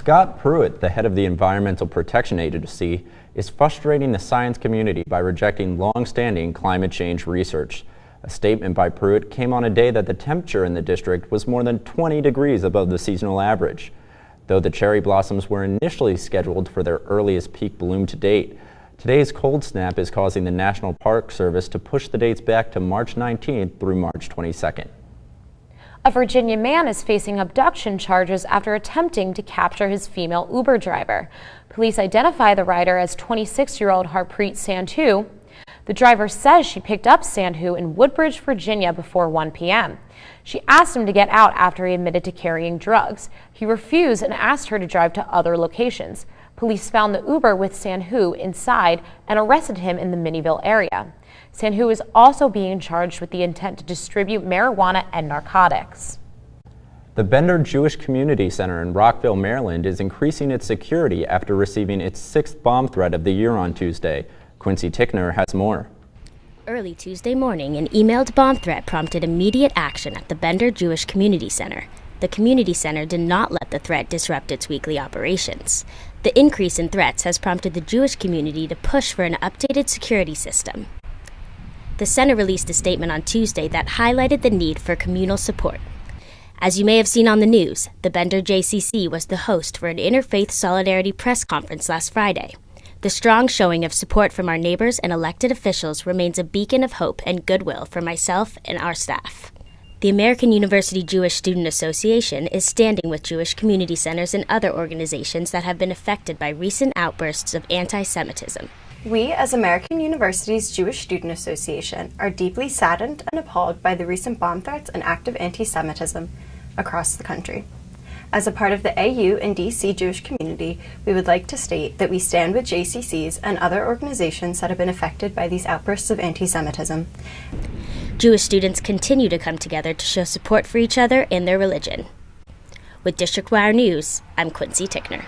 Scott Pruitt, the head of the Environmental Protection Agency, is frustrating the science community by rejecting long-standing climate change research. A statement by Pruitt came on a day that the temperature in the district was more than 20 degrees above the seasonal average. Though the cherry blossoms were initially scheduled for their earliest peak bloom to date, today's cold snap is causing the National Park Service to push the dates back to March 19th through March 22nd. A Virginia man is facing abduction charges after attempting to capture his female Uber driver. Police identify the rider as 26-year-old Harpreet Sandhu. The driver says she picked up Sandhu in Woodbridge, Virginia before 1 p.m. She asked him to get out after he admitted to carrying drugs. He refused and asked her to drive to other locations. Police found the Uber with Sandhu inside and arrested him in the Minnieville area. Sandhu is also being charged with the intent to distribute marijuana and narcotics. The Bender Jewish Community Center in Rockville, Maryland is increasing its security after receiving its 6th bomb threat of the year on Tuesday. Quincy Tickner has more. Early Tuesday morning, an emailed bomb threat prompted immediate action at the Bender Jewish Community Center. The community center did not let the threat disrupt its weekly operations. The increase in threats has prompted the Jewish community to push for an updated security system. The center released a statement on Tuesday that highlighted the need for communal support. As you may have seen on the news, the Bender JCC was the host for an Interfaith Solidarity press conference last Friday. The strong showing of support from our neighbors and elected officials remains a beacon of hope and goodwill for myself and our staff. The American University Jewish Student Association is standing with Jewish community centers and other organizations that have been affected by recent outbursts of anti-Semitism. We, as American University's Jewish Student Association, are deeply saddened and appalled by the recent bomb threats and active anti-Semitism across the country. As a part of the AU and DC Jewish community, we would like to state that we stand with JCCs and other organizations that have been affected by these outbursts of anti-Semitism. Jewish students continue to come together to show support for each other and their religion. With District Wire News, I'm Quincy Tickner.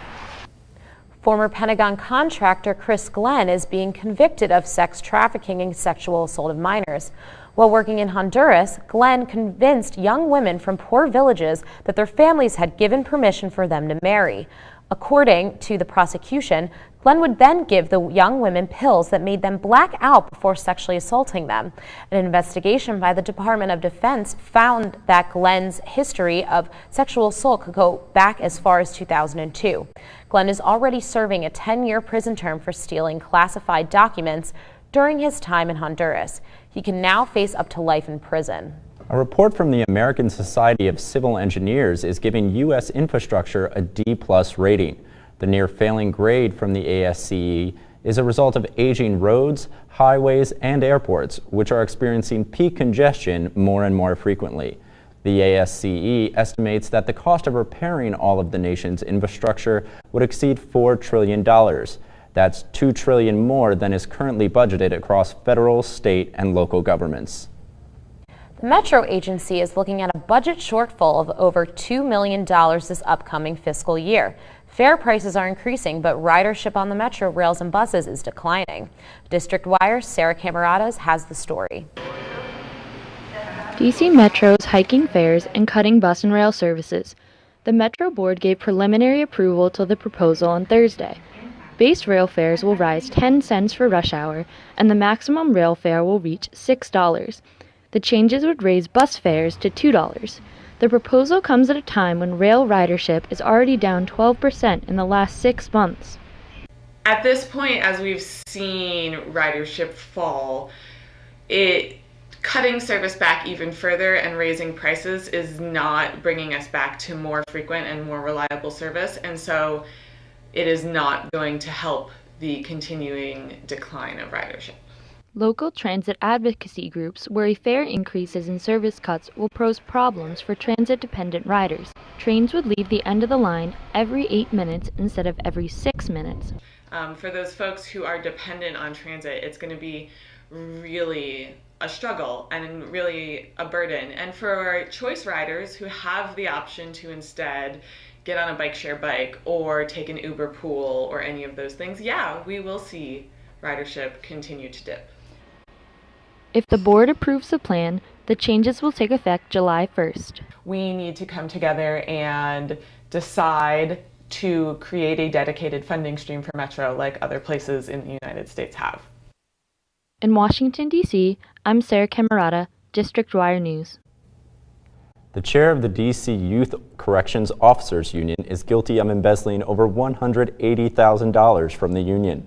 Former Pentagon contractor Chris Glenn is being convicted of sex trafficking and sexual assault of minors. While working in Honduras, Glenn convinced young women from poor villages that their families had given permission for them to marry. According to the prosecution, Glenn would then give the young women pills that made them black out before sexually assaulting them. An investigation by the Department of Defense found that Glenn's history of sexual assault could go back as far as 2002. Glenn is already serving a 10-year prison term for stealing classified documents during his time in Honduras. He can now face up to life in prison. A report from the American Society of Civil Engineers is giving U.S. infrastructure a D+ rating. The near-failing grade from the ASCE is a result of aging roads, highways, and airports, which are experiencing peak congestion more and more frequently. The ASCE estimates that the cost of repairing all of the nation's infrastructure would exceed $4 trillion. That's $2 trillion more than is currently budgeted across federal, state, and local governments. The Metro Agency is looking at a budget shortfall of over $2 million this upcoming fiscal year. Fare prices are increasing, but ridership on the Metro rails and buses is declining. District Wire's Sarah Camaradas has the story. DC Metro's hiking fares and cutting bus and rail services. The Metro Board gave preliminary approval to the proposal on Thursday. Base rail fares will rise 10 cents for rush hour, and the maximum rail fare will reach $6. The changes would raise bus fares to $2. The proposal comes at a time when rail ridership is already down 12% in the last 6 months. At this point, as we've seen ridership fall, cutting service back even further and raising prices is not bringing us back to more frequent and more reliable service, and so it is not going to help the continuing decline of ridership. Local transit advocacy groups worry fare increases and service cuts will pose problems for transit-dependent riders. Trains would leave the end of the line every 8 minutes instead of every 6 minutes. For those folks who are dependent on transit, it's going to be really a struggle and really a burden. And for choice riders who have the option to instead get on a bike share bike or take an Uber pool or any of those things, yeah, we will see ridership continue to dip. If the board approves the plan, the changes will take effect July 1st. We need to come together and decide to create a dedicated funding stream for Metro like other places in the United States have. In Washington, D.C., I'm Sarah Camerata, District Wire News. The chair of the D.C. Youth Corrections Officers Union is guilty of embezzling over $180,000 from the union.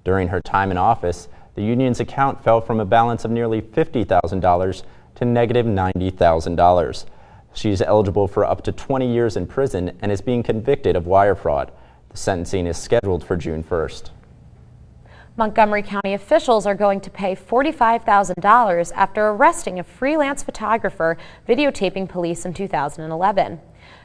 During her time in office, the union's account fell from a balance of nearly $50,000 to negative $90,000. She's eligible for up to 20 years in prison and is being convicted of wire fraud. The sentencing is scheduled for June 1st. Montgomery County officials are going to pay $45,000 after arresting a freelance photographer videotaping police in 2011.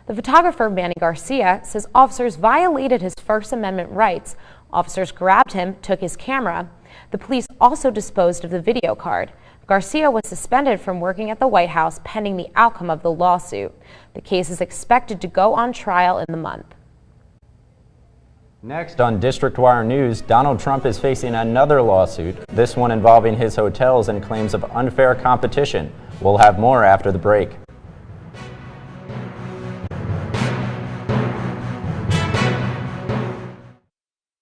The photographer, Manny Garcia, says officers violated his First Amendment rights. Officers grabbed him, took his camera. The police also disposed of the video card. Garcia was suspended from working at the White House pending the outcome of the lawsuit. The case is expected to go on trial in the month. Next on District Wire News, Donald Trump is facing another lawsuit, this one involving his hotels and claims of unfair competition. We'll have more after the break.